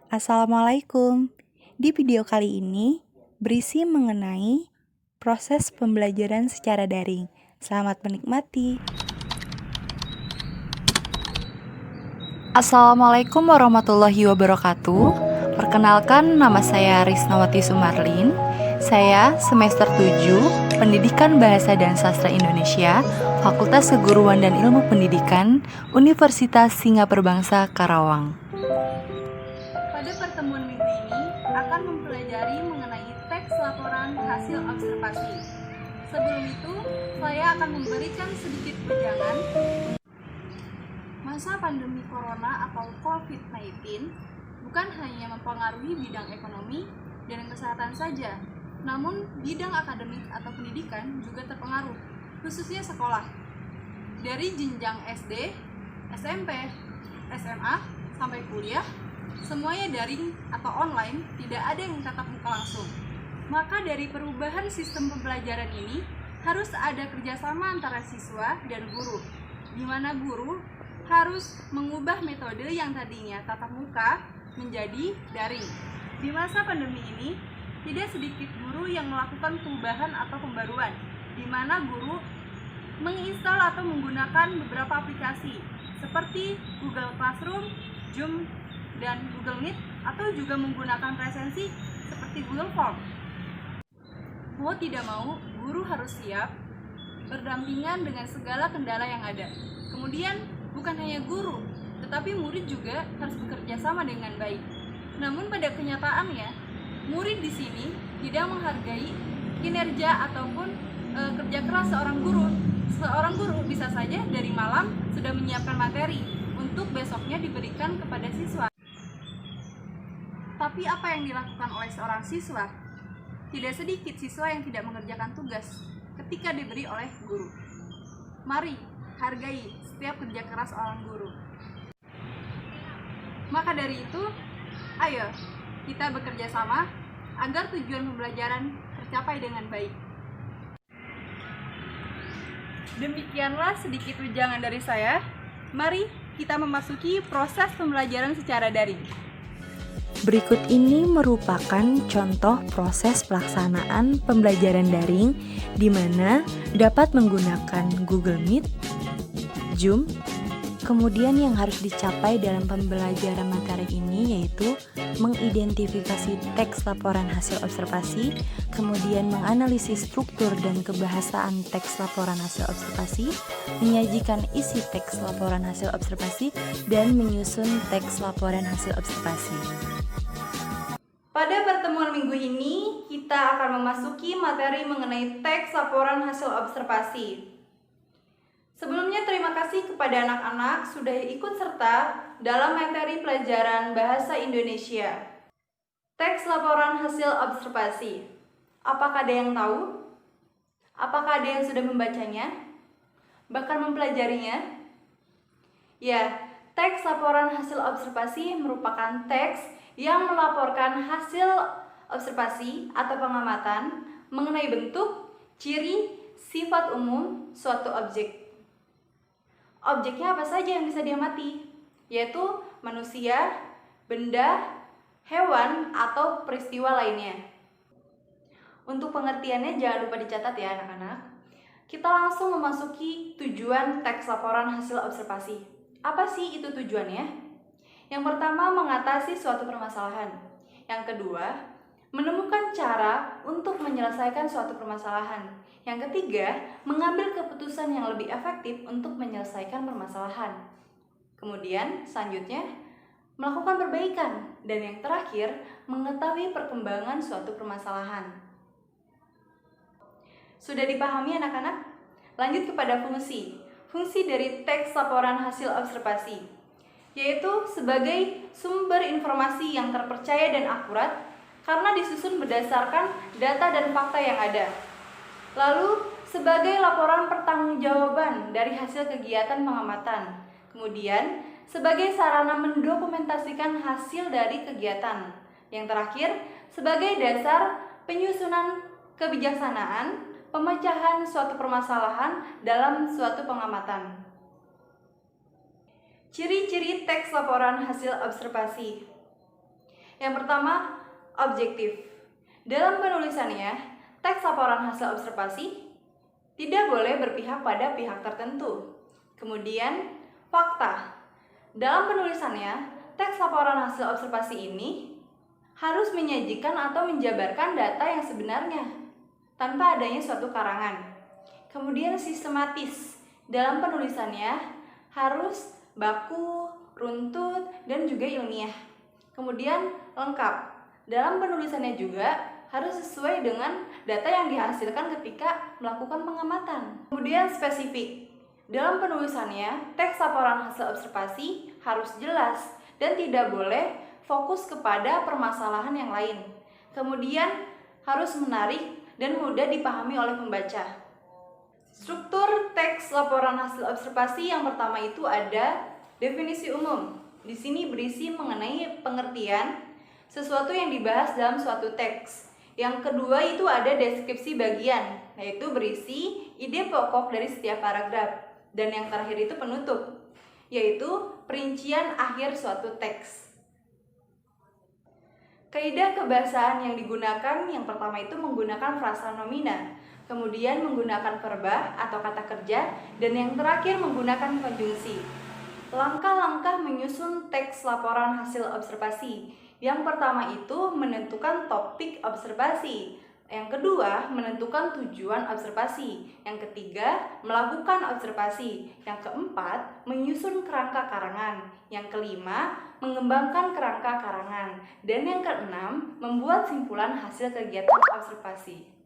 Assalamualaikum. Di video kali ini berisi mengenai proses pembelajaran secara daring. Selamat menikmati. Assalamualaikum warahmatullahi wabarakatuh. Perkenalkan, nama saya Risnawati Sumarlin. Saya semester 7, Pendidikan Bahasa dan Sastra Indonesia, Fakultas Keguruan dan Ilmu Pendidikan, Universitas Singaperbangsa Karawang. Pada pertemuan minggu ini akan mempelajari mengenai teks laporan hasil observasi. Sebelum itu, saya akan memberikan sedikit wejangan. Masa pandemi corona atau COVID-19 bukan hanya mempengaruhi bidang ekonomi dan kesehatan saja, namun bidang akademik atau pendidikan juga terpengaruh, khususnya sekolah. Dari jenjang SD, SMP, SMA, sampai kuliah, semuanya daring atau online, tidak ada yang tatap muka langsung. Maka dari perubahan sistem pembelajaran ini, harus ada kerjasama antara siswa dan guru, di mana guru harus mengubah metode yang tadinya tatap muka menjadi daring. Di masa pandemi ini, tidak sedikit guru yang melakukan perubahan atau pembaruan, di mana guru menginstal atau menggunakan beberapa aplikasi, seperti Google Classroom, Zoom, dan Google Meet, atau juga menggunakan presensi seperti Google Form. Mau tidak mau, guru harus siap berdampingan dengan segala kendala yang ada. Kemudian, bukan hanya guru, tetapi murid juga harus bekerja sama dengan baik. Namun pada kenyataannya, murid di sini tidak menghargai kinerja ataupun kerja keras seorang guru. Seorang guru bisa saja dari malam sudah menyiapkan materi untuk besoknya diberikan kepada siswa. Tapi apa yang dilakukan oleh seorang siswa? Tidak sedikit siswa yang tidak mengerjakan tugas ketika diberi oleh guru. Mari hargai setiap kerja keras seorang guru. Maka dari itu, ayo kita bekerja sama agar tujuan pembelajaran tercapai dengan baik. Demikianlah sedikit wejangan dari saya. Mari kita memasuki proses pembelajaran secara daring. Berikut ini merupakan contoh proses pelaksanaan pembelajaran daring di mana dapat menggunakan Google Meet, Zoom. Kemudian yang harus dicapai dalam pembelajaran materi ini yaitu mengidentifikasi teks laporan hasil observasi, kemudian menganalisis struktur dan kebahasaan teks laporan hasil observasi, menyajikan isi teks laporan hasil observasi, dan menyusun teks laporan hasil observasi. Pada pertemuan minggu ini, kita akan memasuki materi mengenai teks laporan hasil observasi. Sebelumnya terima kasih kepada anak-anak sudah ikut serta dalam materi pelajaran Bahasa Indonesia. Teks laporan hasil observasi. Apakah ada yang tahu? Apakah ada yang sudah membacanya? Bahkan mempelajarinya? Ya, teks laporan hasil observasi merupakan teks yang melaporkan hasil observasi atau pengamatan mengenai bentuk, ciri, sifat umum suatu objek. Objeknya apa saja yang bisa diamati? Yaitu manusia, benda, hewan, atau peristiwa lainnya. Untuk pengertiannya jangan lupa dicatat ya anak-anak. Kita langsung memasuki tujuan teks laporan hasil observasi. Apa sih itu tujuannya? Yang pertama, mengatasi suatu permasalahan. Yang kedua, menemukan cara untuk menyelesaikan suatu permasalahan. Yang ketiga, mengambil keputusan yang lebih efektif untuk menyelesaikan permasalahan. Kemudian, selanjutnya, melakukan perbaikan. Dan yang terakhir, mengetahui perkembangan suatu permasalahan. Sudah dipahami anak-anak? Lanjut kepada fungsi. Fungsi dari teks laporan hasil observasi, yaitu sebagai sumber informasi yang terpercaya dan akurat karena disusun berdasarkan data dan fakta yang ada. Lalu, sebagai laporan pertanggungjawaban dari hasil kegiatan pengamatan. Kemudian, sebagai sarana mendokumentasikan hasil dari kegiatan. Yang terakhir, sebagai dasar penyusunan kebijaksanaan, pemecahan suatu permasalahan dalam suatu pengamatan. Ciri-ciri teks laporan hasil observasi. Yang pertama, objektif. Dalam penulisannya, teks laporan hasil observasi tidak boleh berpihak pada pihak tertentu. Kemudian, fakta. Dalam penulisannya, teks laporan hasil observasi ini harus menyajikan atau menjabarkan data yang sebenarnya tanpa adanya suatu karangan. Kemudian, sistematis. Dalam penulisannya harus baku, runtut, dan juga ilmiah. Kemudian, lengkap. Dalam penulisannya juga harus sesuai dengan data yang dihasilkan ketika melakukan pengamatan. Kemudian spesifik. Dalam penulisannya, teks laporan hasil observasi harus jelas dan tidak boleh fokus kepada permasalahan yang lain. Kemudian harus menarik dan mudah dipahami oleh pembaca. Struktur teks laporan hasil observasi yang pertama itu ada definisi umum. Di sini berisi mengenai pengertian sesuatu yang dibahas dalam suatu teks. Yang kedua itu ada deskripsi bagian, yaitu berisi ide pokok dari setiap paragraf. Dan yang terakhir itu penutup, yaitu perincian akhir suatu teks. Kaidah kebahasaan yang digunakan yang pertama itu menggunakan frasa nomina, kemudian menggunakan verba atau kata kerja, dan yang terakhir menggunakan konjungsi. Langkah-langkah menyusun teks laporan hasil observasi. Yang pertama itu menentukan topik observasi. Yang kedua, menentukan tujuan observasi. Yang ketiga, melakukan observasi. Yang keempat, menyusun kerangka karangan. Yang kelima, mengembangkan kerangka karangan. Dan yang keenam, membuat simpulan hasil kegiatan observasi.